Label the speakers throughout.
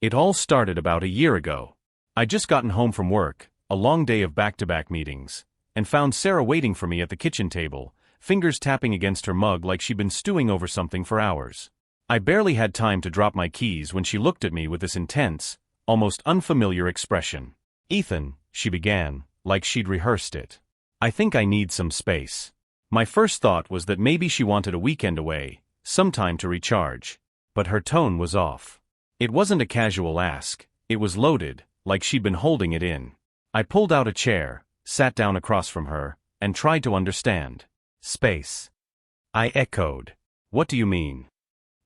Speaker 1: It all started about a year ago. I'd just gotten home from work, a long day of back-to-back meetings, and found Sarah waiting for me at the kitchen table, fingers tapping against her mug like she'd been stewing over something for hours. I barely had time to drop my keys when she looked at me with this intense, almost unfamiliar expression. "Ethan," she began, like she'd rehearsed it. "I think I need some space." My first thought was that maybe she wanted a weekend away, some time to recharge. But her tone was off. It wasn't a casual ask, it was loaded, like she'd been holding it in. I pulled out a chair, sat down across from her, and tried to understand. "Space?" I echoed. "What do you mean?"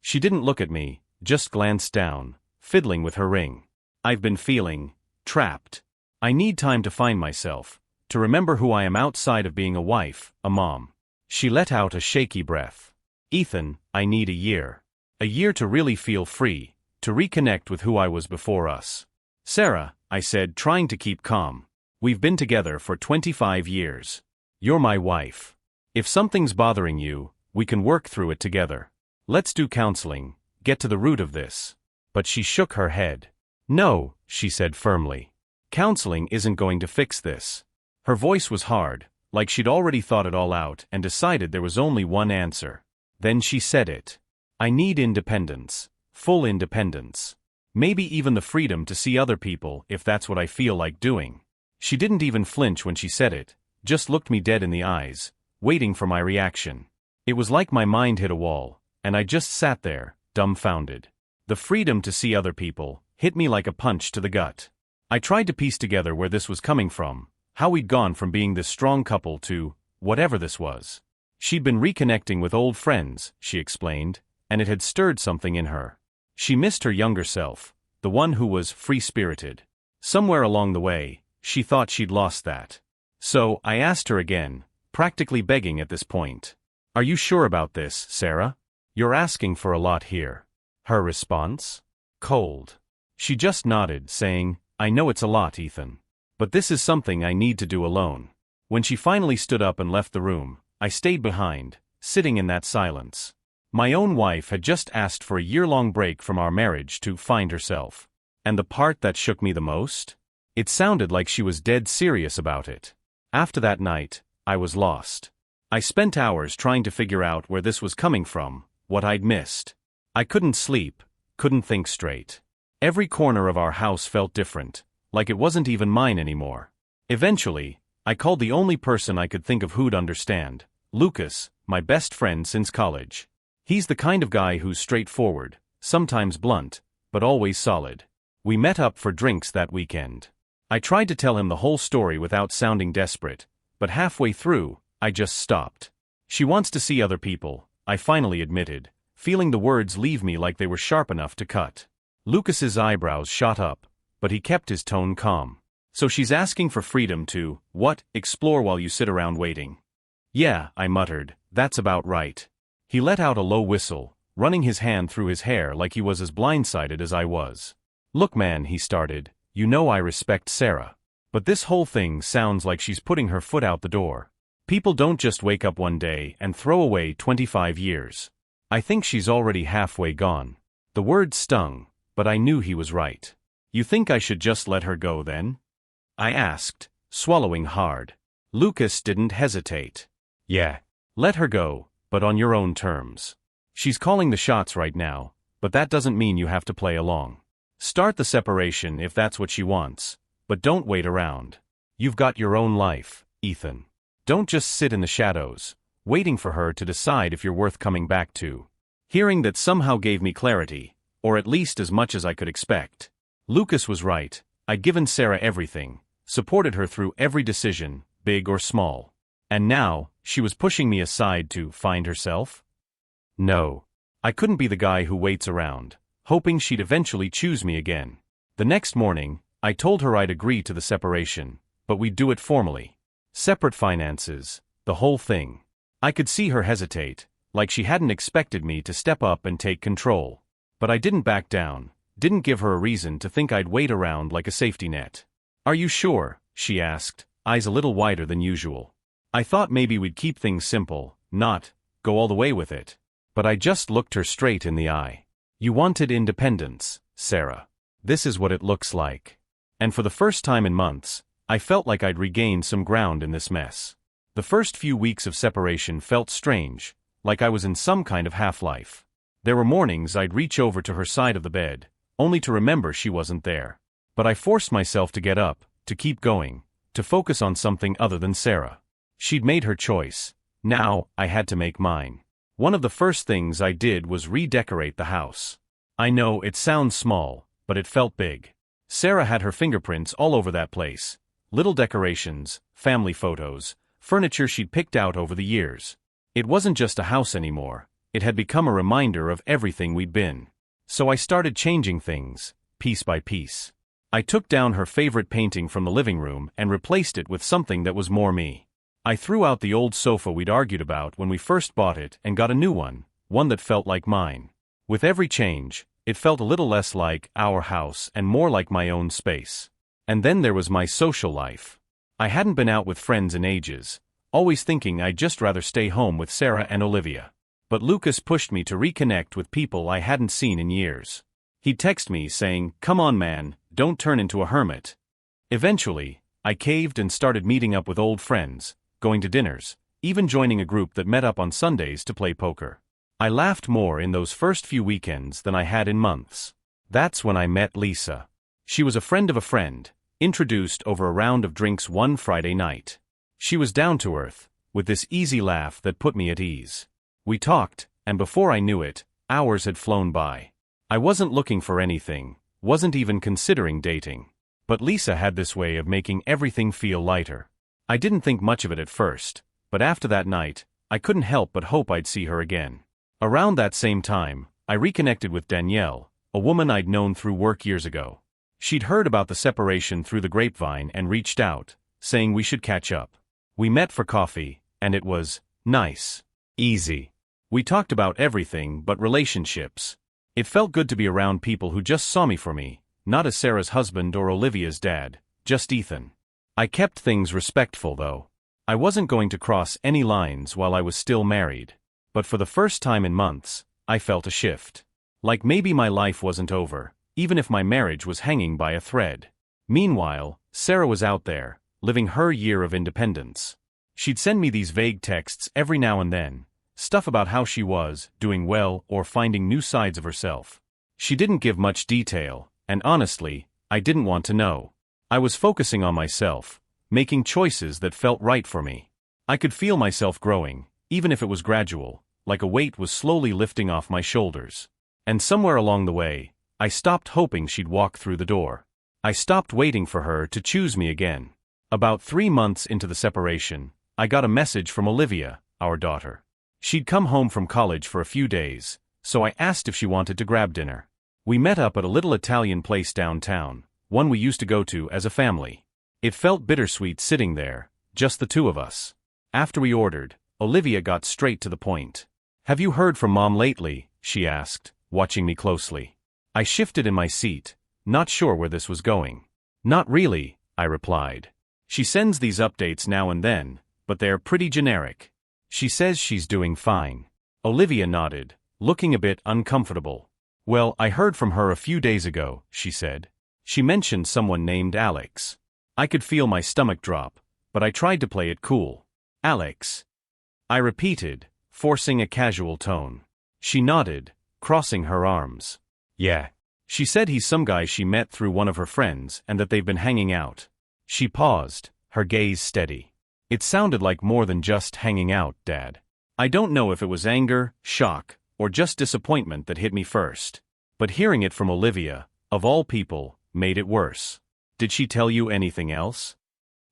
Speaker 1: She didn't look at me, just glanced down, fiddling with her ring. "I've been feeling trapped. I need time to find myself, to remember who I am outside of being a wife, a mom." She let out a shaky breath. "Ethan, I need a year. A year to really feel free, to reconnect with who I was before us." "Sarah," I said, trying to keep calm. "We've been together for 25 years. You're my wife. If something's bothering you, we can work through it together. Let's do counseling, get to the root of this." But she shook her head. "No," she said firmly. "Counseling isn't going to fix this." Her voice was hard, like she'd already thought it all out and decided there was only one answer. Then she said it. "I need independence, full independence. Maybe even the freedom to see other people if that's what I feel like doing." She didn't even flinch when she said it, just looked me dead in the eyes, waiting for my reaction. It was like my mind hit a wall, and I just sat there, dumbfounded. The freedom to see other people hit me like a punch to the gut. I tried to piece together where this was coming from, how we'd gone from being this strong couple to whatever this was. She'd been reconnecting with old friends, she explained, and it had stirred something in her. She missed her younger self, the one who was free-spirited. Somewhere along the way, she thought she'd lost that. So, I asked her again, practically begging at this point. "Are you sure about this, Sarah? You're asking for a lot here." Her response? Cold. She just nodded, saying, "I know it's a lot, Ethan. But this is something I need to do alone." When she finally stood up and left the room, I stayed behind, sitting in that silence. My own wife had just asked for a year-long break from our marriage to find herself. And the part that shook me the most? It sounded like she was dead serious about it. After that night, I was lost. I spent hours trying to figure out where this was coming from, what I'd missed. I couldn't sleep, couldn't think straight. Every corner of our house felt different, like it wasn't even mine anymore. Eventually, I called the only person I could think of who'd understand, Lucas, my best friend since college. He's the kind of guy who's straightforward, sometimes blunt, but always solid. We met up for drinks that weekend. I tried to tell him the whole story without sounding desperate, but halfway through, I just stopped. "She wants to see other people," I finally admitted, feeling the words leave me like they were sharp enough to cut. Lucas's eyebrows shot up, but he kept his tone calm. "So she's asking for freedom to, what, explore while you sit around waiting?" "Yeah," I muttered, "that's about right." He let out a low whistle, running his hand through his hair like he was as blindsided as I was. "Look man," he started, "you know I respect Sarah. But this whole thing sounds like she's putting her foot out the door. People don't just wake up one day and throw away 25 years. I think she's already halfway gone." The word stung, but I knew he was right. "You think I should just let her go then?" I asked, swallowing hard. Lucas didn't hesitate. "Yeah. Let her go, but on your own terms. She's calling the shots right now, but that doesn't mean you have to play along. Start the separation if that's what she wants, but don't wait around. You've got your own life, Ethan. Don't just sit in the shadows, waiting for her to decide if you're worth coming back to." Hearing that somehow gave me clarity, or at least as much as I could expect. Lucas was right. I'd given Sarah everything, supported her through every decision, big or small. And now, she was pushing me aside to find herself? No. I couldn't be the guy who waits around, hoping she'd eventually choose me again. The next morning, I told her I'd agree to the separation, but we'd do it formally. Separate finances, the whole thing. I could see her hesitate, like she hadn't expected me to step up and take control. But I didn't back down, didn't give her a reason to think I'd wait around like a safety net. "Are you sure?" she asked, eyes a little wider than usual. I thought maybe we'd keep things simple, not go all the way with it. But I just looked her straight in the eye. "You wanted independence, Sarah. This is what it looks like. And for the first time in months, I felt like I'd regained some ground in this mess. The first few weeks of separation felt strange, like I was in some kind of half-life. There were mornings I'd reach over to her side of the bed, only to remember she wasn't there. But I forced myself to get up, to keep going, to focus on something other than Sarah. She'd made her choice. Now, I had to make mine. One of the first things I did was redecorate the house. I know it sounds small, but it felt big. Sarah had her fingerprints all over that place. Little decorations, family photos, furniture she'd picked out over the years. It wasn't just a house anymore. It had become a reminder of everything we'd been. So I started changing things, piece by piece. I took down her favorite painting from the living room and replaced it with something that was more me. I threw out the old sofa we'd argued about when we first bought it and got a new one that felt like mine. With every change, it felt a little less like our house and more like my own space. And then there was my social life. I hadn't been out with friends in ages, always thinking I'd just rather stay home with Sarah and Olivia. But Lucas pushed me to reconnect with people I hadn't seen in years. He'd text me saying, "Come on man, don't turn into a hermit." Eventually, I caved and started meeting up with old friends, going to dinners, even joining a group that met up on Sundays to play poker. I laughed more in those first few weekends than I had in months. That's when I met Lisa. She was a friend of a friend, introduced over a round of drinks one Friday night. She was down to earth, with this easy laugh that put me at ease. We talked, and before I knew it, hours had flown by. I wasn't looking for anything, wasn't even considering dating. But Lisa had this way of making everything feel lighter. I didn't think much of it at first, but after that night, I couldn't help but hope I'd see her again. Around that same time, I reconnected with Danielle, a woman I'd known through work years ago. She'd heard about the separation through the grapevine and reached out, saying we should catch up. We met for coffee, and it was nice. Easy. We talked about everything but relationships. It felt good to be around people who just saw me for me, not as Sarah's husband or Olivia's dad, just Ethan. I kept things respectful though. I wasn't going to cross any lines while I was still married. But for the first time in months, I felt a shift. Like maybe my life wasn't over, even if my marriage was hanging by a thread. Meanwhile, Sarah was out there, living her year of independence. She'd send me these vague texts every now and then, stuff about how she was, doing well, or finding new sides of herself. She didn't give much detail, and honestly, I didn't want to know. I was focusing on myself, making choices that felt right for me. I could feel myself growing, even if it was gradual, like a weight was slowly lifting off my shoulders. And somewhere along the way, I stopped hoping she'd walk through the door. I stopped waiting for her to choose me again. About 3 months into the separation, I got a message from Olivia, our daughter. She'd come home from college for a few days, so I asked if she wanted to grab dinner. We met up at a little Italian place downtown, one we used to go to as a family. It felt bittersweet sitting there, just the two of us. After we ordered, Olivia got straight to the point. "Have you heard from Mom lately?" she asked, watching me closely. I shifted in my seat, not sure where this was going. "Not really," I replied. "She sends these updates now and then, but they're pretty generic. She says she's doing fine." Olivia nodded, looking a bit uncomfortable. "Well, I heard from her a few days ago," she said. "She mentioned someone named Alex." I could feel my stomach drop, but I tried to play it cool. "Alex?" I repeated, forcing a casual tone. She nodded, crossing her arms. "Yeah. She said he's some guy she met through one of her friends and that they've been hanging out." She paused, her gaze steady. "It sounded like more than just hanging out, Dad." I don't know if it was anger, shock, or just disappointment that hit me first. But hearing it from Olivia, of all people, made it worse. "Did she tell you anything else?"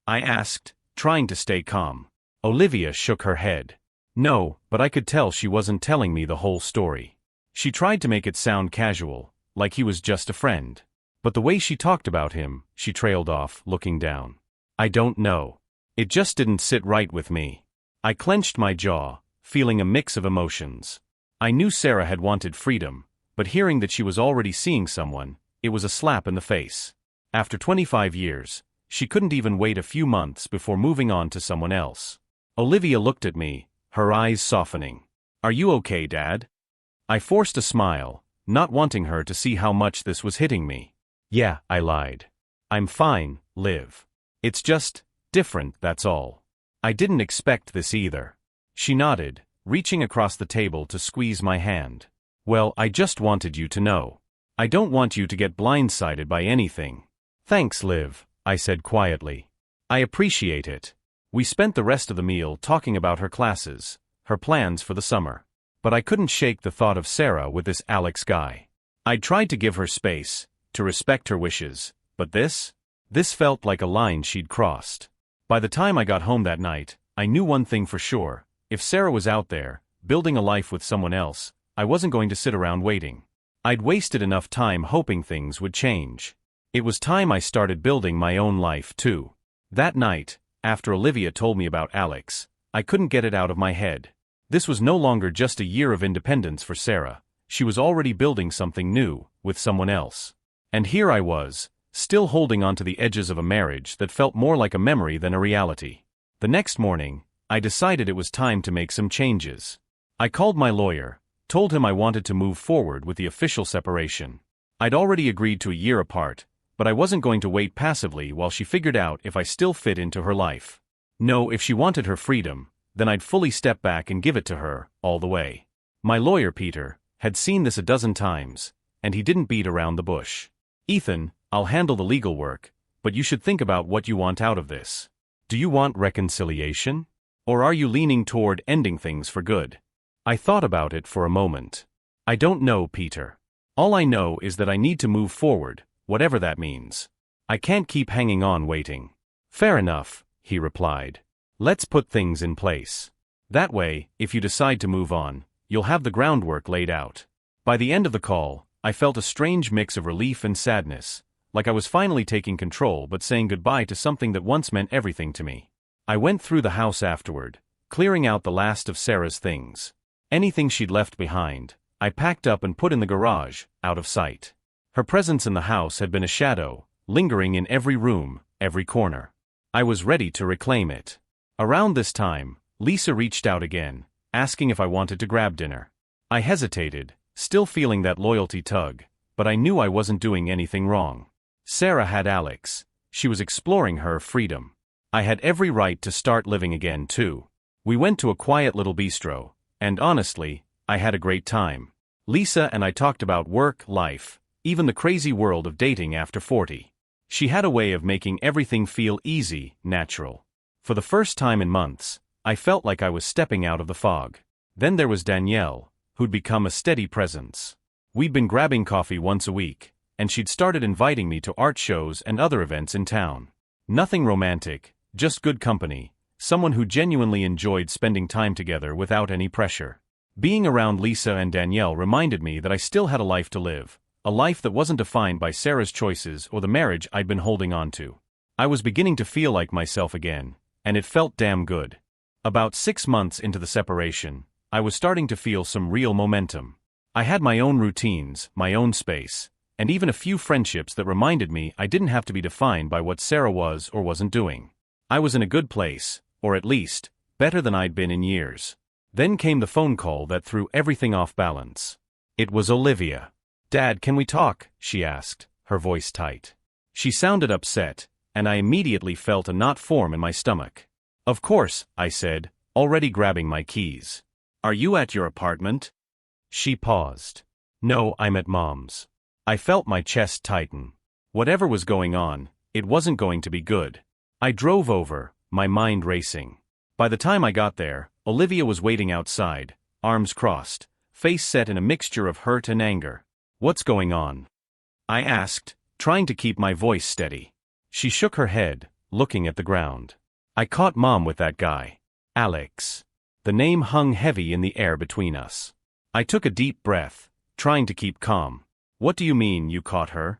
Speaker 1: I asked, trying to stay calm. Olivia shook her head. "No, but I could tell she wasn't telling me the whole story. She tried to make it sound casual, like he was just a friend. But the way she talked about him," she trailed off, looking down. "I don't know. It just didn't sit right with me." I clenched my jaw, feeling a mix of emotions. I knew Sarah had wanted freedom, but hearing that she was already seeing someone, it was a slap in the face. After 25 years, she couldn't even wait a few months before moving on to someone else. Olivia looked at me, her eyes softening. "Are you okay, Dad?" I forced a smile, not wanting her to see how much this was hitting me. Yeah, I lied. I'm fine, Liv. It's just different, that's all. I didn't expect this either. She nodded, reaching across the table to squeeze my hand. Well, I just wanted you to know. I don't want you to get blindsided by anything. Thanks, Liv, I said quietly. I appreciate it. We spent the rest of the meal talking about her classes, her plans for the summer. But I couldn't shake the thought of Sarah with this Alex guy. I'd tried to give her space, to respect her wishes, but this felt like a line she'd crossed. By the time I got home that night, I knew one thing for sure. If Sarah was out there, building a life with someone else, I wasn't going to sit around waiting. I'd wasted enough time hoping things would change. It was time I started building my own life too. That night, after Olivia told me about Alex, I couldn't get it out of my head. This was no longer just a year of independence for Sarah. She was already building something new, with someone else. And here I was, still holding on to the edges of a marriage that felt more like a memory than a reality. The next morning, I decided it was time to make some changes. I called my lawyer, told him I wanted to move forward with the official separation. I'd already agreed to a year apart, but I wasn't going to wait passively while she figured out if I still fit into her life. No, if she wanted her freedom, then I'd fully step back and give it to her, all the way. My lawyer, Peter, had seen this a dozen times, and he didn't beat around the bush. Ethan, I'll handle the legal work, but you should think about what you want out of this. Do you want reconciliation? Or are you leaning toward ending things for good? I thought about it for a moment. I don't know, Peter. All I know is that I need to move forward, whatever that means. I can't keep hanging on waiting. Fair enough, he replied. Let's put things in place. That way, if you decide to move on, you'll have the groundwork laid out. By the end of the call, I felt a strange mix of relief and sadness, like I was finally taking control but saying goodbye to something that once meant everything to me. I went through the house afterward, clearing out the last of Sarah's things. Anything she'd left behind, I packed up and put in the garage, out of sight. Her presence in the house had been a shadow, lingering in every room, every corner. I was ready to reclaim it. Around this time, Lisa reached out again, asking if I wanted to grab dinner. I hesitated, still feeling that loyalty tug, but I knew I wasn't doing anything wrong. Sarah had Alex. She was exploring her freedom. I had every right to start living again too. We went to a quiet little bistro, and honestly, I had a great time. Lisa and I talked about work, life, even the crazy world of dating after 40. She had a way of making everything feel easy, natural. For the first time in months, I felt like I was stepping out of the fog. Then there was Danielle, who'd become a steady presence. We'd been grabbing coffee once a week, and she'd started inviting me to art shows and other events in town. Nothing romantic, just good company, someone who genuinely enjoyed spending time together without any pressure. Being around Lisa and Danielle reminded me that I still had a life to live, a life that wasn't defined by Sarah's choices or the marriage I'd been holding on to. I was beginning to feel like myself again, and it felt damn good. About 6 months into the separation, I was starting to feel some real momentum. I had my own routines, my own space, and even a few friendships that reminded me I didn't have to be defined by what Sarah was or wasn't doing. I was in a good place, or at least, better than I'd been in years. Then came the phone call that threw everything off balance. It was Olivia. "Dad, can we talk?" she asked, her voice tight. She sounded upset, and I immediately felt a knot form in my stomach. "Of course," I said, already grabbing my keys. "Are you at your apartment?" She paused. "No, I'm at Mom's." I felt my chest tighten. Whatever was going on, it wasn't going to be good. I drove over, my mind racing. By the time I got there, Olivia was waiting outside, arms crossed, face set in a mixture of hurt and anger. "What's going on?" I asked, trying to keep my voice steady. She shook her head, looking at the ground. "I caught Mom with that guy. Alex." The name hung heavy in the air between us. I took a deep breath, trying to keep calm. "What do you mean you caught her?"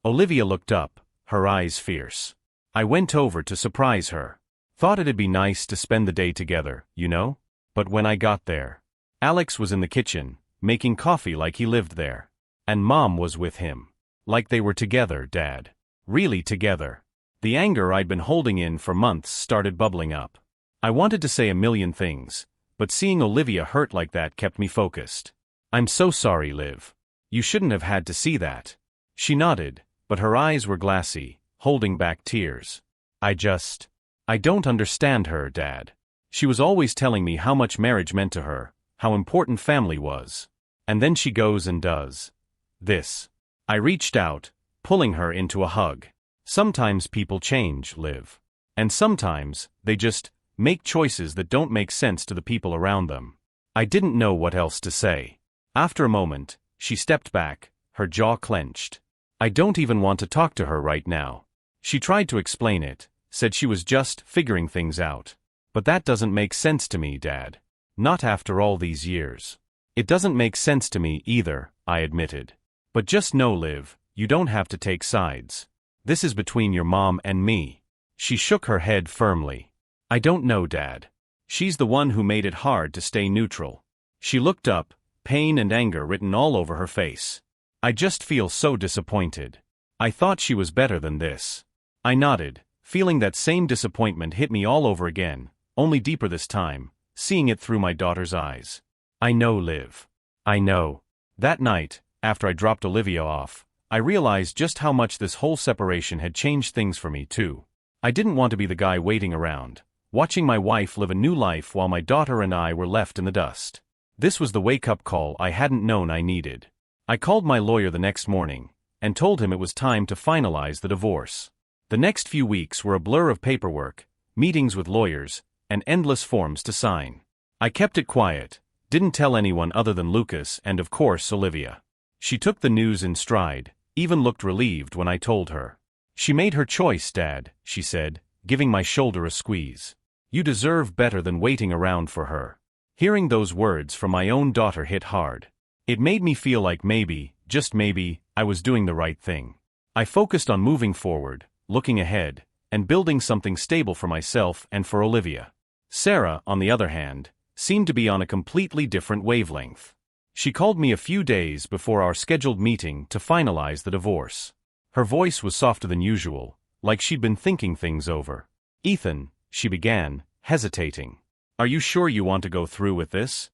Speaker 1: Olivia looked up, her eyes fierce. I went over to surprise her. Thought it'd be nice to spend the day together, you know? But when I got there, Alex was in the kitchen, making coffee like he lived there. And Mom was with him. Like they were together, Dad. Really together. The anger I'd been holding in for months started bubbling up. I wanted to say a million things, but seeing Olivia hurt like that kept me focused. "I'm so sorry, Liv. You shouldn't have had to see that." She nodded, but her eyes were glassy, holding back tears. I don't understand her, Dad. She was always telling me how much marriage meant to her, how important family was. And then she goes and does this. I reached out, pulling her into a hug. Sometimes people change, Liv. And sometimes, they just make choices that don't make sense to the people around them. I didn't know what else to say. After a moment, she stepped back, her jaw clenched. I don't even want to talk to her right now. She tried to explain it, said she was just figuring things out. But that doesn't make sense to me, Dad. Not after all these years. It doesn't make sense to me either, I admitted. But just know, Liv, you don't have to take sides. This is between your mom and me. She shook her head firmly. I don't know, Dad. She's the one who made it hard to stay neutral. She looked up, pain and anger written all over her face. I just feel so disappointed. I thought she was better than this. I nodded, feeling that same disappointment hit me all over again, only deeper this time, seeing it through my daughter's eyes. I know, Liv. I know. That night, after I dropped Olivia off, I realized just how much this whole separation had changed things for me, too. I didn't want to be the guy waiting around, watching my wife live a new life while my daughter and I were left in the dust. This was the wake-up call I hadn't known I needed. I called my lawyer the next morning, and told him it was time to finalize the divorce. The next few weeks were a blur of paperwork, meetings with lawyers, and endless forms to sign. I kept it quiet, didn't tell anyone other than Lucas and of course Olivia. She took the news in stride, even looked relieved when I told her. She made her choice, Dad, she said, giving my shoulder a squeeze. You deserve better than waiting around for her. Hearing those words from my own daughter hit hard. It made me feel like maybe, just maybe, I was doing the right thing. I focused on moving forward, looking ahead, and building something stable for myself and for Olivia. Sarah, on the other hand, seemed to be on a completely different wavelength. She called me a few days before our scheduled meeting to finalize the divorce. Her voice was softer than usual, like she'd been thinking things over. Ethan, she began, hesitating. Are you sure you want to go through with this?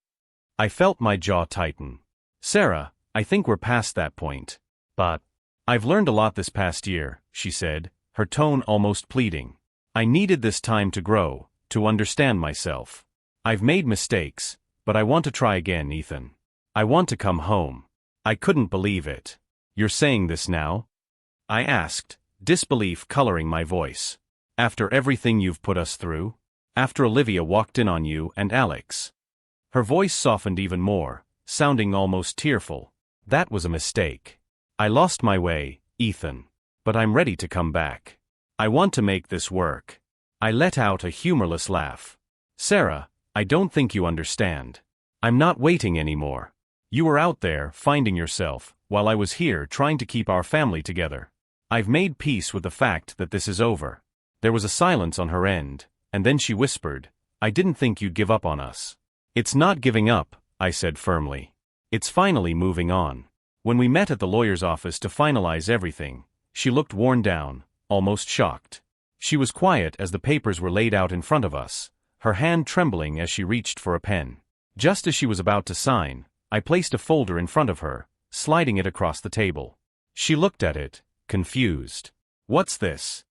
Speaker 1: I felt my jaw tighten. Sarah, I think we're past that point. But I've learned a lot this past year, she said, her tone almost pleading. I needed this time to grow, to understand myself. I've made mistakes, but I want to try again, Ethan. I want to come home. I couldn't believe it. You're saying this now? I asked, disbelief coloring my voice. After everything you've put us through? After Olivia walked in on you and Alex? Her voice softened even more, sounding almost tearful. That was a mistake. I lost my way, Ethan. But I'm ready to come back. I want to make this work. I let out a humorless laugh. Sarah, I don't think you understand. I'm not waiting anymore. You were out there, finding yourself, while I was here trying to keep our family together. I've made peace with the fact that this is over. There was a silence on her end, and then she whispered, I didn't think you'd give up on us. It's not giving up, I said firmly. It's finally moving on. When we met at the lawyer's office to finalize everything, she looked worn down, almost shocked. She was quiet as the papers were laid out in front of us, her hand trembling as she reached for a pen. Just as she was about to sign, I placed a folder in front of her, sliding it across the table. She looked at it, confused. What's this?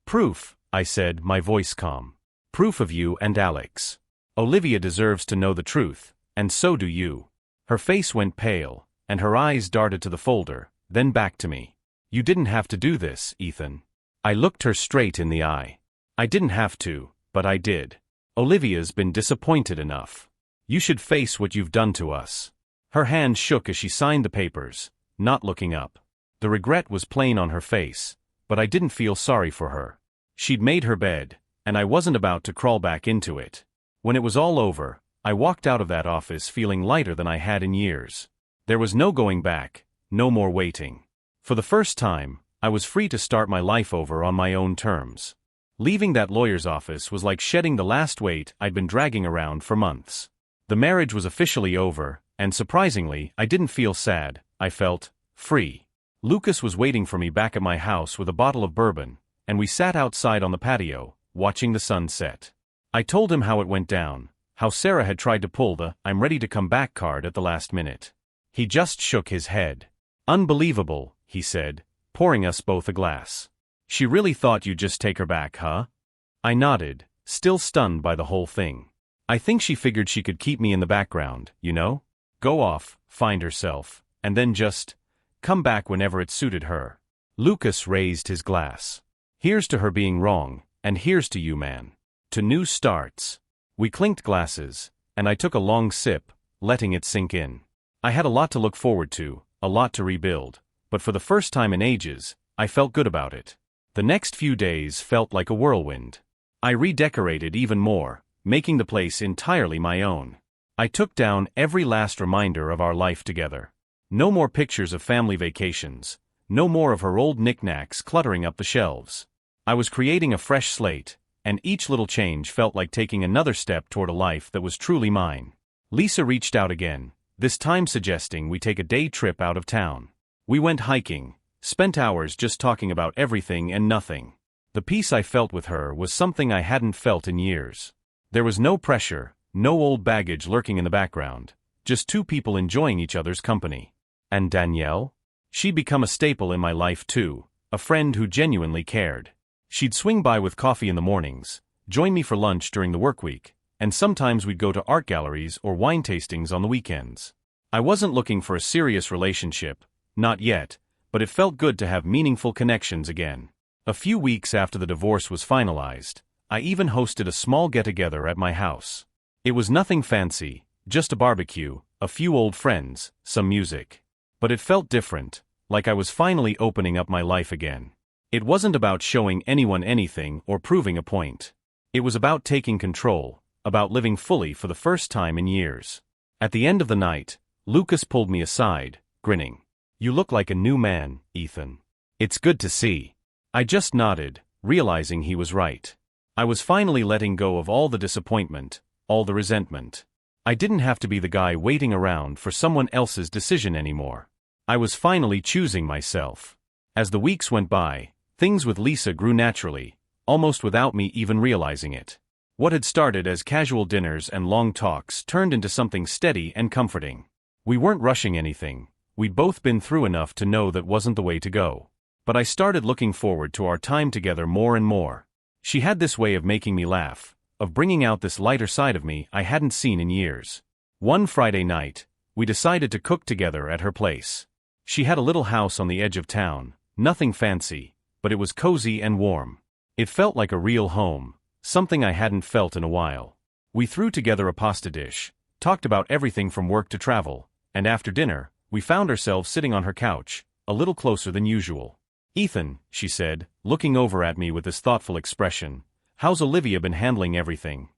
Speaker 1: Proof, I said, my voice calm. Proof of you and Alex. Olivia deserves to know the truth, and so do you. Her face went pale, and her eyes darted to the folder, then back to me. You didn't have to do this, Ethan. I looked her straight in the eye. I didn't have to, but I did. Olivia's been disappointed enough. You should face what you've done to us. Her hand shook as she signed the papers, not looking up. The regret was plain on her face, but I didn't feel sorry for her. She'd made her bed, and I wasn't about to crawl back into it. When it was all over, I walked out of that office feeling lighter than I had in years. There was no going back, no more waiting. For the first time, I was free to start my life over on my own terms. Leaving that lawyer's office was like shedding the last weight I'd been dragging around for months. The marriage was officially over, and surprisingly, I didn't feel sad. I felt free. Lucas was waiting for me back at my house with a bottle of bourbon, and we sat outside on the patio, watching the sun set. I told him how it went down, how Sarah had tried to pull the "I'm ready to come back" card at the last minute. He just shook his head. Unbelievable, he said, pouring us both a glass. She really thought you'd just take her back, huh? I nodded, still stunned by the whole thing. I think she figured she could keep me in the background, you know? Go off, find herself, and then just come back whenever it suited her. Lucas raised his glass. Here's to her being wrong, and here's to you, man. To new starts. We clinked glasses, and I took a long sip, letting it sink in. I had a lot to look forward to, a lot to rebuild, but for the first time in ages, I felt good about it. The next few days felt like a whirlwind. I redecorated even more, making the place entirely my own. I took down every last reminder of our life together. No more pictures of family vacations, no more of her old knickknacks cluttering up the shelves. I was creating a fresh slate, and each little change felt like taking another step toward a life that was truly mine. Lisa reached out again, this time suggesting we take a day trip out of town. We went hiking, spent hours just talking about everything and nothing. The peace I felt with her was something I hadn't felt in years. There was no pressure, no old baggage lurking in the background, just two people enjoying each other's company. And Danielle? She'd become a staple in my life too, a friend who genuinely cared. She'd swing by with coffee in the mornings, join me for lunch during the work week, and sometimes we'd go to art galleries or wine tastings on the weekends. I wasn't looking for a serious relationship, not yet, but it felt good to have meaningful connections again. A few weeks after the divorce was finalized, I even hosted a small get-together at my house. It was nothing fancy, just a barbecue, a few old friends, some music. But it felt different, like I was finally opening up my life again. It wasn't about showing anyone anything or proving a point. It was about taking control, about living fully for the first time in years. At the end of the night, Lucas pulled me aside, grinning. "You look like a new man, Ethan. It's good to see." I just nodded, realizing he was right. I was finally letting go of all the disappointment, all the resentment. I didn't have to be the guy waiting around for someone else's decision anymore. I was finally choosing myself. As the weeks went by, things with Lisa grew naturally, almost without me even realizing it. What had started as casual dinners and long talks turned into something steady and comforting. We weren't rushing anything. We'd both been through enough to know that wasn't the way to go. But I started looking forward to our time together more and more. She had this way of making me laugh, of bringing out this lighter side of me I hadn't seen in years. One Friday night, we decided to cook together at her place. She had a little house on the edge of town, nothing fancy, but it was cozy and warm. It felt like a real home, something I hadn't felt in a while. We threw together a pasta dish, talked about everything from work to travel, and after dinner, we found ourselves sitting on her couch, a little closer than usual. "Ethan," she said, looking over at me with this thoughtful expression, "how's Olivia been handling everything?"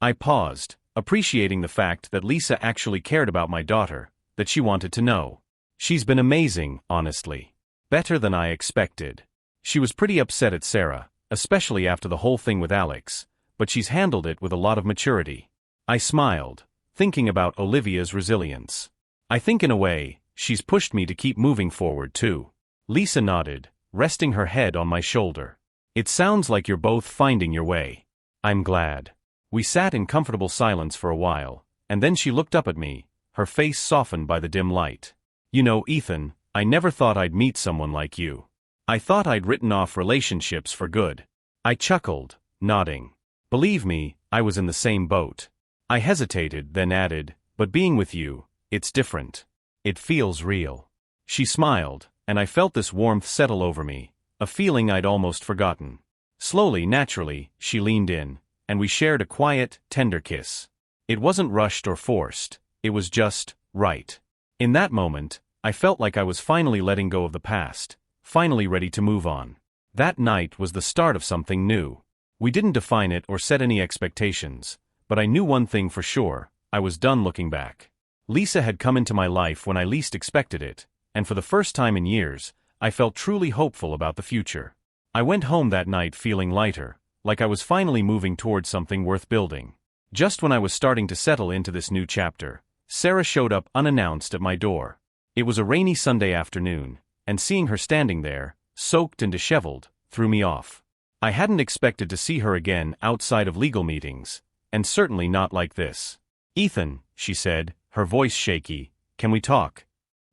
Speaker 1: I paused, appreciating the fact that Lisa actually cared about my daughter, that she wanted to know. "She's been amazing, honestly. Better than I expected. She was pretty upset at Sarah, especially after the whole thing with Alex, but she's handled it with a lot of maturity." I smiled, thinking about Olivia's resilience. "I think in a way, she's pushed me to keep moving forward too." Lisa nodded, resting her head on my shoulder. "It sounds like you're both finding your way. I'm glad." We sat in comfortable silence for a while, and then she looked up at me, her face softened by the dim light. "You know, Ethan, I never thought I'd meet someone like you. I thought I'd written off relationships for good." I chuckled, nodding. Believe me, I was in the same boat. I hesitated, then added, "But being with you, it's different. It feels real." She smiled, and I felt this warmth settle over me, a feeling I'd almost forgotten. Slowly, naturally, she leaned in, and we shared a quiet, tender kiss. It wasn't rushed or forced, it was just right. In that moment, I felt like I was finally letting go of the past, finally ready to move on. That night was the start of something new. We didn't define it or set any expectations, but I knew one thing for sure: I was done looking back. Lisa had come into my life when I least expected it, and for the first time in years, I felt truly hopeful about the future. I went home that night feeling lighter, like I was finally moving towards something worth building. Just when I was starting to settle into this new chapter, Sarah showed up unannounced at my door. It was a rainy Sunday afternoon, and seeing her standing there, soaked and disheveled, threw me off. I hadn't expected to see her again outside of legal meetings, and certainly not like this. "Ethan," she said, her voice shaky, "can we talk?"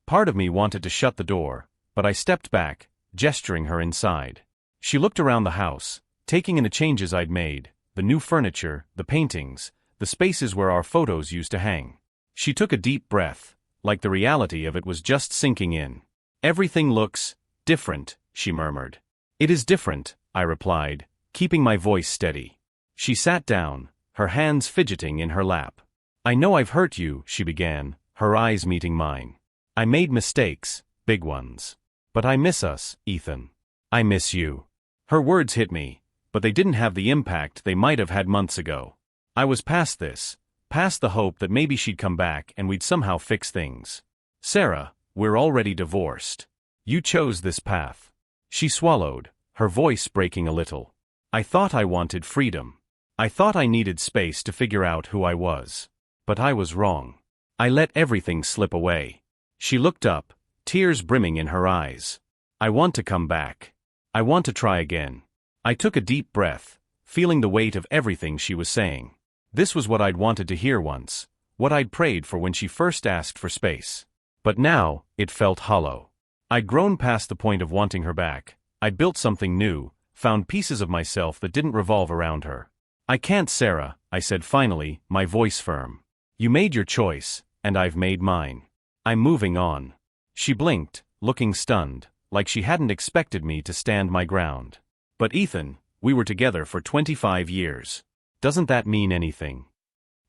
Speaker 1: Part of me wanted to shut the door, but I stepped back, gesturing her inside. She looked around the house, taking in the changes I'd made, the new furniture, the paintings, the spaces where our photos used to hang. She took a deep breath, like the reality of it was just sinking in. "Everything looks different," she murmured. "It is different," I replied, keeping my voice steady. She sat down, her hands fidgeting in her lap. "I know I've hurt you," she began, her eyes meeting mine. "I made mistakes, big ones. But I miss us, Ethan. I miss you." Her words hit me, but they didn't have the impact they might have had months ago. I was past this, past the hope that maybe she'd come back and we'd somehow fix things. "Sarah, we're already divorced. You chose this path." She swallowed, her voice breaking a little. "I thought I wanted freedom. I thought I needed space to figure out who I was. But I was wrong. I let everything slip away." She looked up, tears brimming in her eyes. "I want to come back. I want to try again." I took a deep breath, feeling the weight of everything she was saying. This was what I'd wanted to hear once, what I'd prayed for when she first asked for space. But now, it felt hollow. I'd grown past the point of wanting her back. I'd built something new, found pieces of myself that didn't revolve around her. "I can't, Sarah," I said finally, my voice firm. "You made your choice, and I've made mine. I'm moving on." She blinked, looking stunned, like she hadn't expected me to stand my ground. "But Ethan, we were together for 25 years. Doesn't that mean anything?"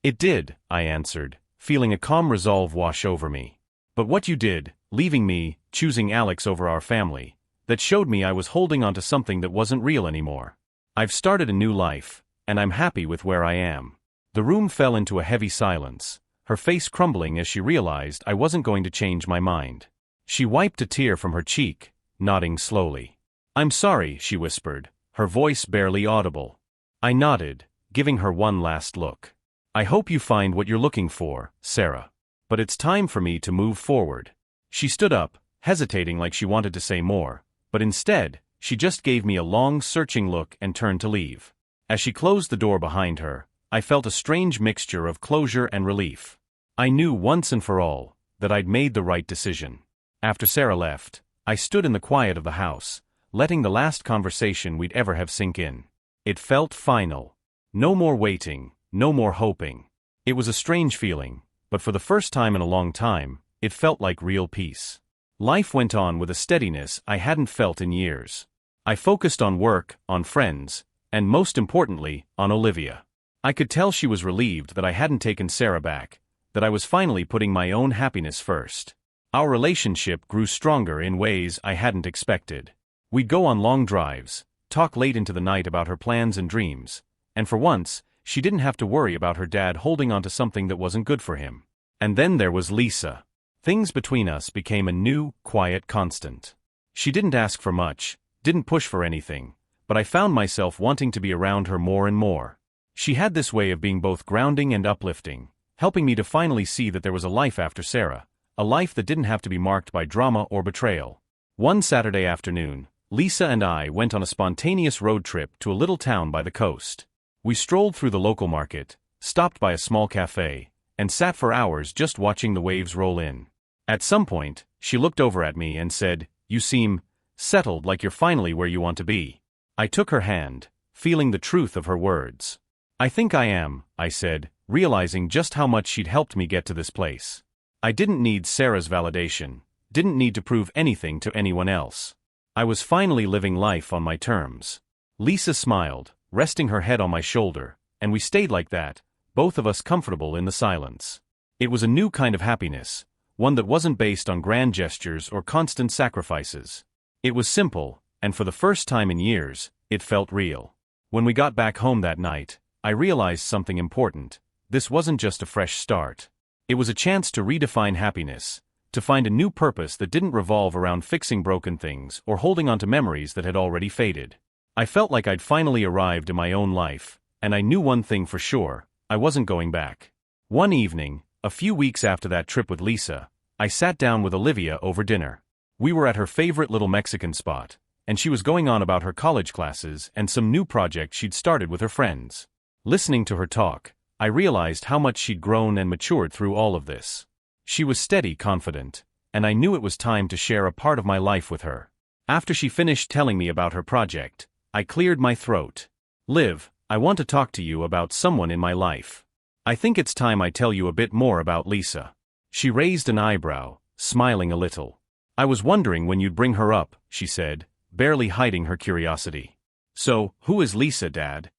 Speaker 1: "It did," I answered, feeling a calm resolve wash over me. "But what you did, leaving me, choosing Alex over our family, that showed me I was holding on to something that wasn't real anymore. I've started a new life, and I'm happy with where I am." The room fell into a heavy silence, her face crumbling as she realized I wasn't going to change my mind. She wiped a tear from her cheek, nodding slowly. "I'm sorry," she whispered, her voice barely audible. I nodded, giving her one last look. "I hope you find what you're looking for, Sarah. But it's time for me to move forward." She stood up, hesitating like she wanted to say more, but instead, she just gave me a long, searching look and turned to leave. As she closed the door behind her, I felt a strange mixture of closure and relief. I knew once and for all that I'd made the right decision. After Sarah left, I stood in the quiet of the house, letting the last conversation we'd ever have sink in. It felt final. No more waiting, no more hoping. It was a strange feeling, but for the first time in a long time, it felt like real peace. Life went on with a steadiness I hadn't felt in years. I focused on work, on friends, and most importantly, on Olivia. I could tell she was relieved that I hadn't taken Sarah back, that I was finally putting my own happiness first. Our relationship grew stronger in ways I hadn't expected. We'd go on long drives, talk late into the night about her plans and dreams, and for once, she didn't have to worry about her dad holding on to something that wasn't good for him. And then there was Lisa. Things between us became a new, quiet constant. She didn't ask for much, didn't push for anything, but I found myself wanting to be around her more and more. She had this way of being both grounding and uplifting, helping me to finally see that there was a life after Sarah, a life that didn't have to be marked by drama or betrayal. One Saturday afternoon, Lisa and I went on a spontaneous road trip to a little town by the coast. We strolled through the local market, stopped by a small cafe, and sat for hours just watching the waves roll in. At some point, she looked over at me and said, "You seem settled, like you're finally where you want to be." I took her hand, feeling the truth of her words. "I think I am," I said, realizing just how much she'd helped me get to this place. I didn't need Sarah's validation, didn't need to prove anything to anyone else. I was finally living life on my terms. Lisa smiled, resting her head on my shoulder, and we stayed like that, both of us comfortable in the silence. It was a new kind of happiness, one that wasn't based on grand gestures or constant sacrifices. It was simple, and for the first time in years, it felt real. When we got back home that night, I realized something important. This wasn't just a fresh start. It was a chance to redefine happiness, to find a new purpose that didn't revolve around fixing broken things or holding on to memories that had already faded. I felt like I'd finally arrived in my own life, and I knew one thing for sure: I wasn't going back. One evening, a few weeks after that trip with Lisa, I sat down with Olivia over dinner. We were at her favorite little Mexican spot, and she was going on about her college classes and some new project she'd started with her friends. Listening to her talk, I realized how much she'd grown and matured through all of this. She was steady, confident, and I knew it was time to share a part of my life with her. After she finished telling me about her project, I cleared my throat. Liv, I want to talk to you about someone in my life. I think it's time I tell you a bit more about Lisa. She raised an eyebrow, smiling a little. I was wondering when you'd bring her up, she said, barely hiding her curiosity. So, who is Lisa, Dad?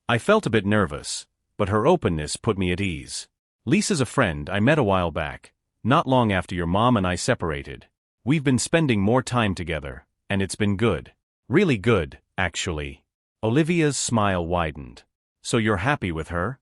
Speaker 1: I felt a bit nervous, but her openness put me at ease. Lisa's a friend I met a while back, not long after your mom and I separated. We've been spending more time together, and it's been good. Really good, actually. Olivia's smile widened. So you're happy with her?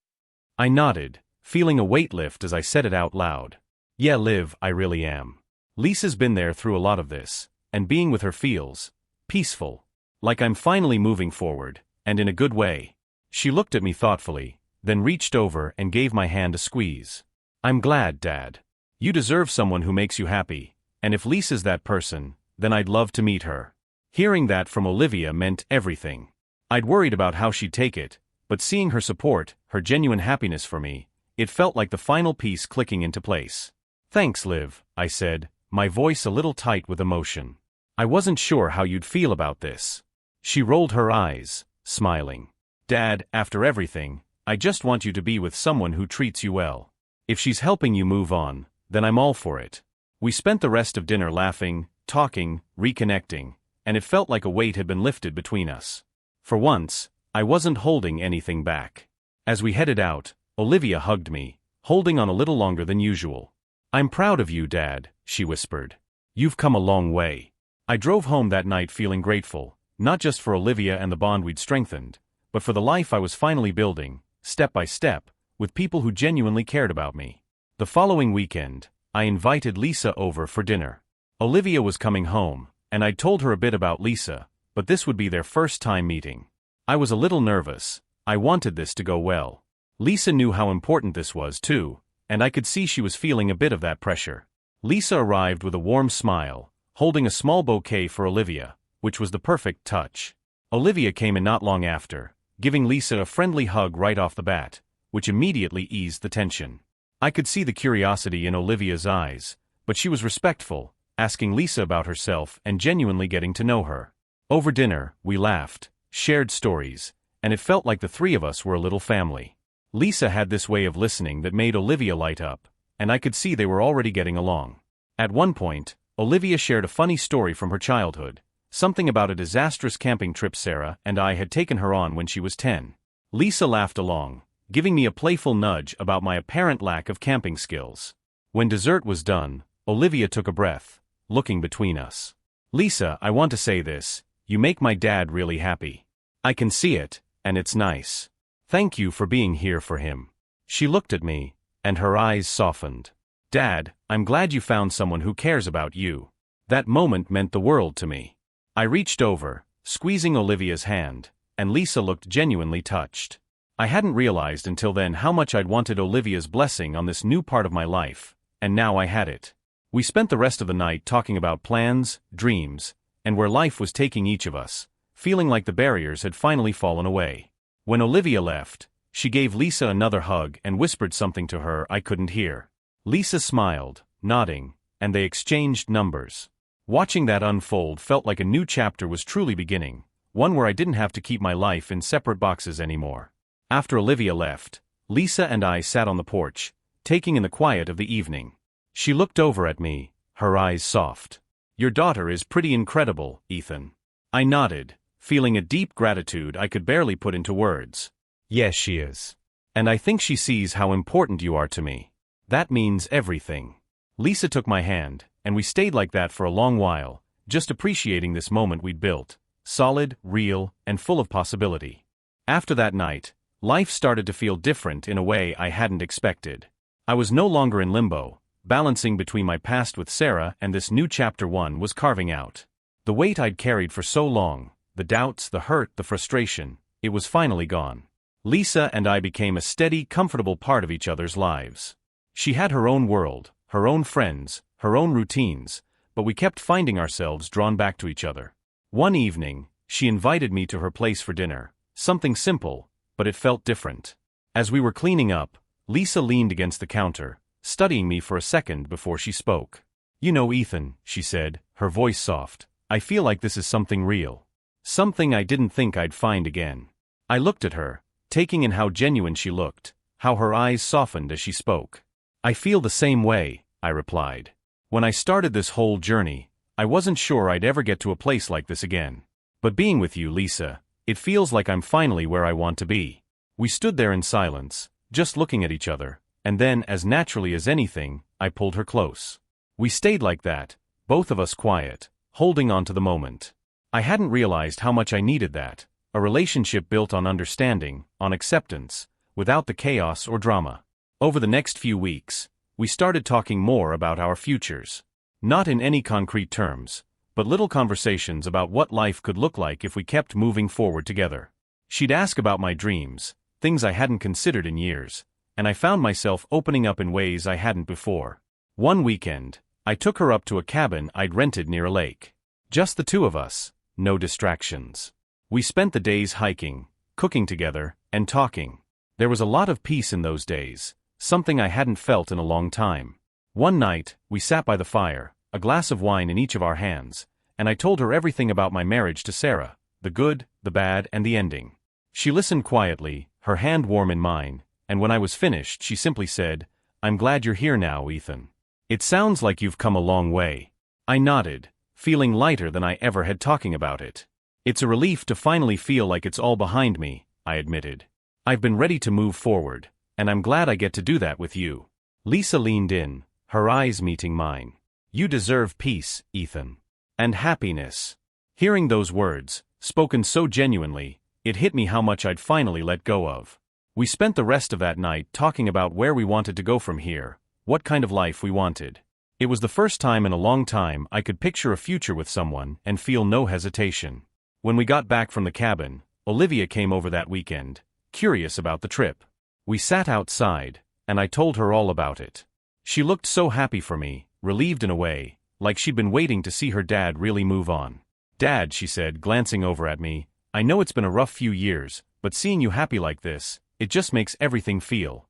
Speaker 1: I nodded, feeling a weight lift as I said it out loud. Yeah, Liv, I really am. Lisa's been there through a lot of this, and being with her feels peaceful. Like I'm finally moving forward, and in a good way. She looked at me thoughtfully, then reached over and gave my hand a squeeze. I'm glad, Dad. You deserve someone who makes you happy, and if Lisa's that person, then I'd love to meet her. Hearing that from Olivia meant everything. I'd worried about how she'd take it, but seeing her support, her genuine happiness for me, it felt like the final piece clicking into place. Thanks, Liv, I said, my voice a little tight with emotion. I wasn't sure how you'd feel about this. She rolled her eyes, smiling. Dad, after everything, I just want you to be with someone who treats you well. If she's helping you move on, then I'm all for it. We spent the rest of dinner laughing, talking, reconnecting, and it felt like a weight had been lifted between us. For once, I wasn't holding anything back. As we headed out, Olivia hugged me, holding on a little longer than usual. I'm proud of you, Dad, she whispered. You've come a long way. I drove home that night feeling grateful, not just for Olivia and the bond we'd strengthened, but for the life I was finally building, step by step, with people who genuinely cared about me. The following weekend, I invited Lisa over for dinner. Olivia was coming home, and I'd told her a bit about Lisa, but this would be their first time meeting. I was a little nervous. I wanted this to go well. Lisa knew how important this was too, and I could see she was feeling a bit of that pressure. Lisa arrived with a warm smile, holding a small bouquet for Olivia, which was the perfect touch. Olivia came in not long after, giving Lisa a friendly hug right off the bat, which immediately eased the tension. I could see the curiosity in Olivia's eyes, but she was respectful, asking Lisa about herself and genuinely getting to know her. Over dinner, we laughed, shared stories, and it felt like the three of us were a little family. Lisa had this way of listening that made Olivia light up, and I could see they were already getting along. At one point, Olivia shared a funny story from her childhood, something about a disastrous camping trip Sarah and I had taken her on when she was 10. Lisa laughed along, giving me a playful nudge about my apparent lack of camping skills. When dessert was done, Olivia took a breath, looking between us. Lisa, I want to say this, you make my dad really happy. I can see it, and it's nice. Thank you for being here for him. She looked at me, and her eyes softened. Dad, I'm glad you found someone who cares about you. That moment meant the world to me. I reached over, squeezing Olivia's hand, and Lisa looked genuinely touched. I hadn't realized until then how much I'd wanted Olivia's blessing on this new part of my life, and now I had it. We spent the rest of the night talking about plans, dreams, and where life was taking each of us, feeling like the barriers had finally fallen away. When Olivia left, she gave Lisa another hug and whispered something to her I couldn't hear. Lisa smiled, nodding, and they exchanged numbers. Watching that unfold felt like a new chapter was truly beginning, one where I didn't have to keep my life in separate boxes anymore. After Olivia left, Lisa and I sat on the porch, taking in the quiet of the evening. She looked over at me, her eyes soft. Your daughter is pretty incredible, Ethan. I nodded, feeling a deep gratitude I could barely put into words. Yes, she is. And I think she sees how important you are to me. That means everything. Lisa took my hand, and we stayed like that for a long while, just appreciating this moment we'd built, solid, real, and full of possibility. After that night, life started to feel different in a way I hadn't expected. I was no longer in limbo, balancing between my past with Sarah and this new chapter one was carving out. The weight I'd carried for so long, the doubts, the hurt, the frustration, it was finally gone. Lisa and I became a steady, comfortable part of each other's lives. She had her own world, her own friends, her own routines, but we kept finding ourselves drawn back to each other. One evening, she invited me to her place for dinner, something simple, but it felt different. As we were cleaning up, Lisa leaned against the counter, studying me for a second before she spoke. You know, Ethan, she said, her voice soft, I feel like this is something real. Something I didn't think I'd find again. I looked at her, taking in how genuine she looked, how her eyes softened as she spoke. I feel the same way, I replied. When I started this whole journey, I wasn't sure I'd ever get to a place like this again. But being with you, Lisa, it feels like I'm finally where I want to be. We stood there in silence, just looking at each other, and then, as naturally as anything, I pulled her close. We stayed like that, both of us quiet, holding on to the moment. I hadn't realized how much I needed that, a relationship built on understanding, on acceptance, without the chaos or drama. Over the next few weeks, we started talking more about our futures. Not in any concrete terms, but little conversations about what life could look like if we kept moving forward together. She'd ask about my dreams, things I hadn't considered in years, and I found myself opening up in ways I hadn't before. One weekend, I took her up to a cabin I'd rented near a lake. Just the two of us, no distractions. We spent the days hiking, cooking together, and talking. There was a lot of peace in those days, something I hadn't felt in a long time. One night, we sat by the fire, a glass of wine in each of our hands, and I told her everything about my marriage to Sarah, the good, the bad, and the ending. She listened quietly, her hand warm in mine, and when I was finished she simply said, "I'm glad you're here now, Ethan. It sounds like you've come a long way." I nodded, feeling lighter than I ever had talking about it. "It's a relief to finally feel like it's all behind me," I admitted. "I've been ready to move forward, and I'm glad I get to do that with you." Lisa leaned in, her eyes meeting mine. "You deserve peace, Ethan. And happiness." Hearing those words, spoken so genuinely, it hit me how much I'd finally let go of. We spent the rest of that night talking about where we wanted to go from here, what kind of life we wanted. It was the first time in a long time I could picture a future with someone and feel no hesitation. When we got back from the cabin, Olivia came over that weekend, curious about the trip. We sat outside, and I told her all about it. She looked so happy for me, relieved in a way, like she'd been waiting to see her dad really move on. "Dad," she said, glancing over at me, "I know it's been a rough few years, but seeing you happy like this, it just makes everything feel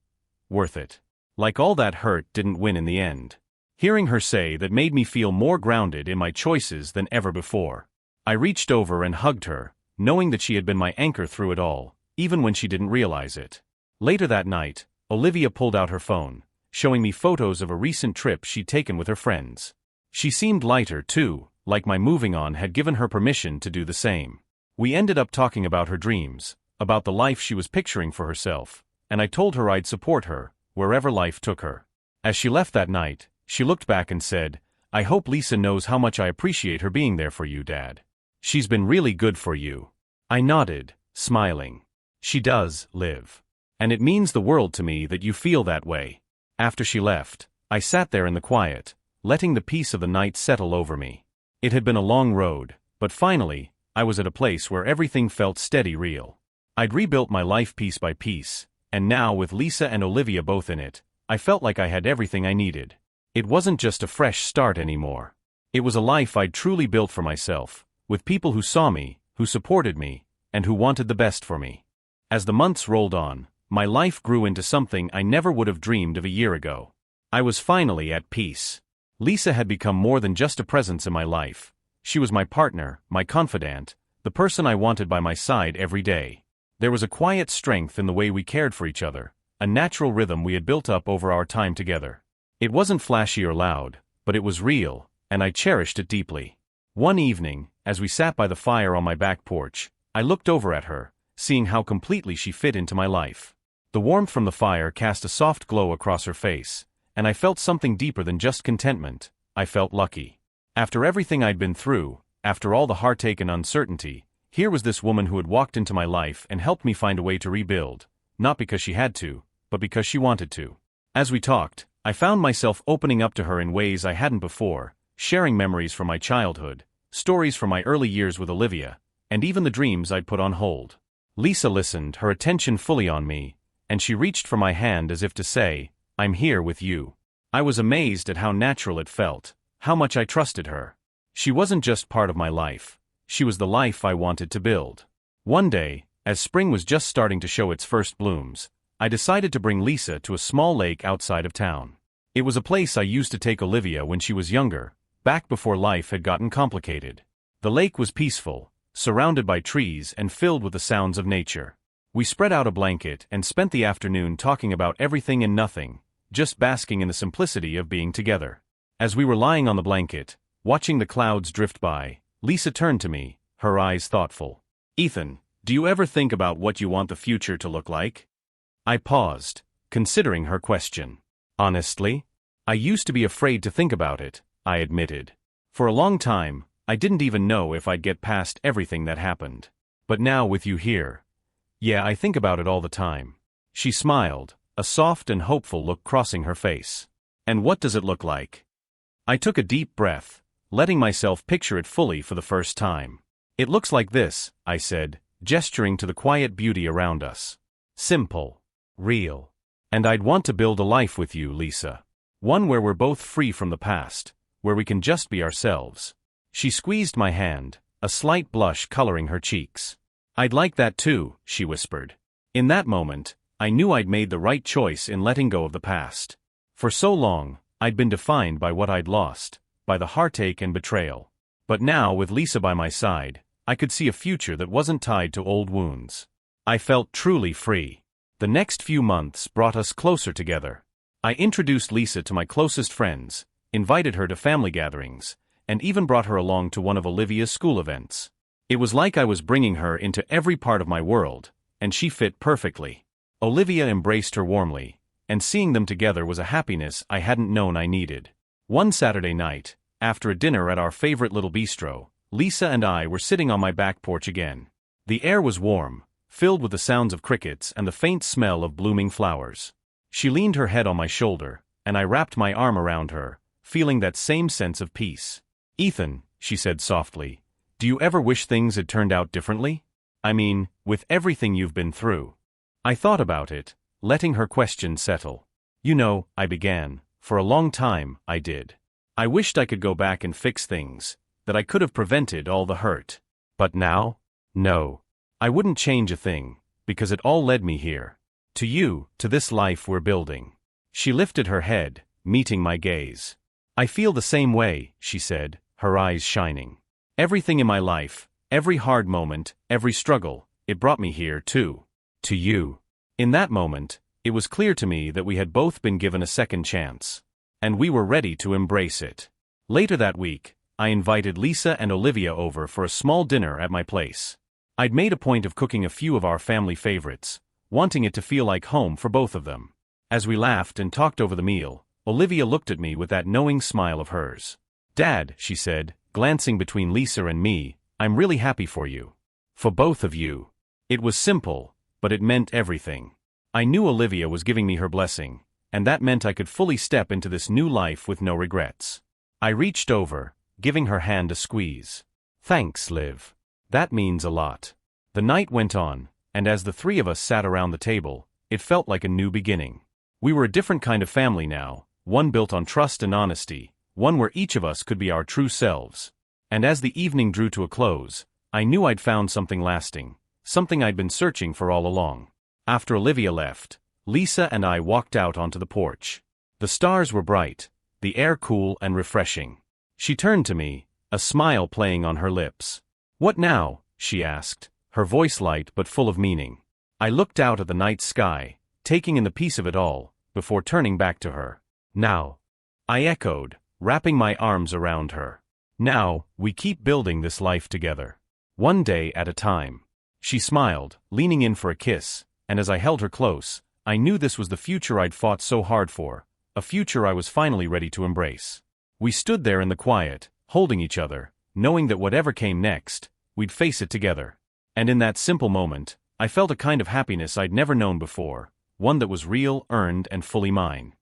Speaker 1: worth it. Like all that hurt didn't win in the end." Hearing her say that made me feel more grounded in my choices than ever before. I reached over and hugged her, knowing that she had been my anchor through it all, even when she didn't realize it. Later that night, Olivia pulled out her phone, showing me photos of a recent trip she'd taken with her friends. She seemed lighter, too, like my moving on had given her permission to do the same. We ended up talking about her dreams, about the life she was picturing for herself, and I told her I'd support her, wherever life took her. As she left that night, she looked back and said, "I hope Lisa knows how much I appreciate her being there for you, Dad. She's been really good for you." I nodded, smiling. "She does, Liv. And it means the world to me that you feel that way." After she left, I sat there in the quiet, letting the peace of the night settle over me. It had been a long road, but finally, I was at a place where everything felt steady, real. I'd rebuilt my life piece by piece, and now with Lisa and Olivia both in it, I felt like I had everything I needed. It wasn't just a fresh start anymore. It was a life I'd truly built for myself, with people who saw me, who supported me, and who wanted the best for me. As the months rolled on, my life grew into something I never would have dreamed of a year ago. I was finally at peace. Lisa had become more than just a presence in my life. She was my partner, my confidant, the person I wanted by my side every day. There was a quiet strength in the way we cared for each other, a natural rhythm we had built up over our time together. It wasn't flashy or loud, but it was real, and I cherished it deeply. One evening, as we sat by the fire on my back porch, I looked over at her, seeing how completely she fit into my life. The warmth from the fire cast a soft glow across her face, and I felt something deeper than just contentment. I felt lucky. After everything I'd been through, after all the heartache and uncertainty, here was this woman who had walked into my life and helped me find a way to rebuild, not because she had to, but because she wanted to. As we talked, I found myself opening up to her in ways I hadn't before, sharing memories from my childhood, stories from my early years with Olivia, and even the dreams I'd put on hold. Lisa listened, her attention fully on me, and she reached for my hand as if to say, "I'm here with you." I was amazed at how natural it felt, how much I trusted her. She wasn't just part of my life, she was the life I wanted to build. One day, as spring was just starting to show its first blooms, I decided to bring Lisa to a small lake outside of town. It was a place I used to take Olivia when she was younger, back before life had gotten complicated. The lake was peaceful, surrounded by trees and filled with the sounds of nature. We spread out a blanket and spent the afternoon talking about everything and nothing, just basking in the simplicity of being together. As we were lying on the blanket, watching the clouds drift by, Lisa turned to me, her eyes thoughtful. "Ethan, do you ever think about what you want the future to look like?" I paused, considering her question. "Honestly, I used to be afraid to think about it," I admitted. "For a long time, I didn't even know if I'd get past everything that happened. But now with you here, yeah, I think about it all the time." She smiled, a soft and hopeful look crossing her face. "And what does it look like?" I took a deep breath, letting myself picture it fully for the first time. "It looks like this," I said, gesturing to the quiet beauty around us. "Simple. Real. And I'd want to build a life with you, Lisa. One where we're both free from the past, where we can just be ourselves." She squeezed my hand, a slight blush coloring her cheeks. "I'd like that too," she whispered. In that moment, I knew I'd made the right choice in letting go of the past. For so long, I'd been defined by what I'd lost, by the heartache and betrayal. But now, with Lisa by my side, I could see a future that wasn't tied to old wounds. I felt truly free. The next few months brought us closer together. I introduced Lisa to my closest friends, invited her to family gatherings, and even brought her along to one of Olivia's school events. It was like I was bringing her into every part of my world, and she fit perfectly. Olivia embraced her warmly, and seeing them together was a happiness I hadn't known I needed. One Saturday night, after a dinner at our favorite little bistro, Lisa and I were sitting on my back porch again. The air was warm, filled with the sounds of crickets and the faint smell of blooming flowers. She leaned her head on my shoulder, and I wrapped my arm around her, feeling that same sense of peace. "Ethan," she said softly, "do you ever wish things had turned out differently? I mean, with everything you've been through." I thought about it, letting her question settle. "You know," I began, "for a long time, I did. I wished I could go back and fix things, that I could have prevented all the hurt. But now? No. I wouldn't change a thing, because it all led me here. To you, to this life we're building." She lifted her head, meeting my gaze. "I feel the same way," she said, her eyes shining. "Everything in my life, every hard moment, every struggle, it brought me here too. To you." In that moment, it was clear to me that we had both been given a second chance. And we were ready to embrace it. Later that week, I invited Lisa and Olivia over for a small dinner at my place. I'd made a point of cooking a few of our family favorites, wanting it to feel like home for both of them. As we laughed and talked over the meal, Olivia looked at me with that knowing smile of hers. "Dad," she said, glancing between Lisa and me, "I'm really happy for you. For both of you." It was simple, but it meant everything. I knew Olivia was giving me her blessing, and that meant I could fully step into this new life with no regrets. I reached over, giving her hand a squeeze. "Thanks, Liv. That means a lot." The night went on, and as the three of us sat around the table, it felt like a new beginning. We were a different kind of family now, one built on trust and honesty, one where each of us could be our true selves. And as the evening drew to a close, I knew I'd found something lasting, something I'd been searching for all along. After Olivia left, Lisa and I walked out onto the porch. The stars were bright, the air cool and refreshing. She turned to me, a smile playing on her lips. "What now?" she asked, her voice light but full of meaning. I looked out at the night sky, taking in the peace of it all, before turning back to her. "Now," I echoed, wrapping my arms around her. "Now, we keep building this life together. One day at a time." She smiled, leaning in for a kiss, and as I held her close, I knew this was the future I'd fought so hard for, a future I was finally ready to embrace. We stood there in the quiet, holding each other, knowing that whatever came next, we'd face it together. And in that simple moment, I felt a kind of happiness I'd never known before, one that was real, earned, and fully mine.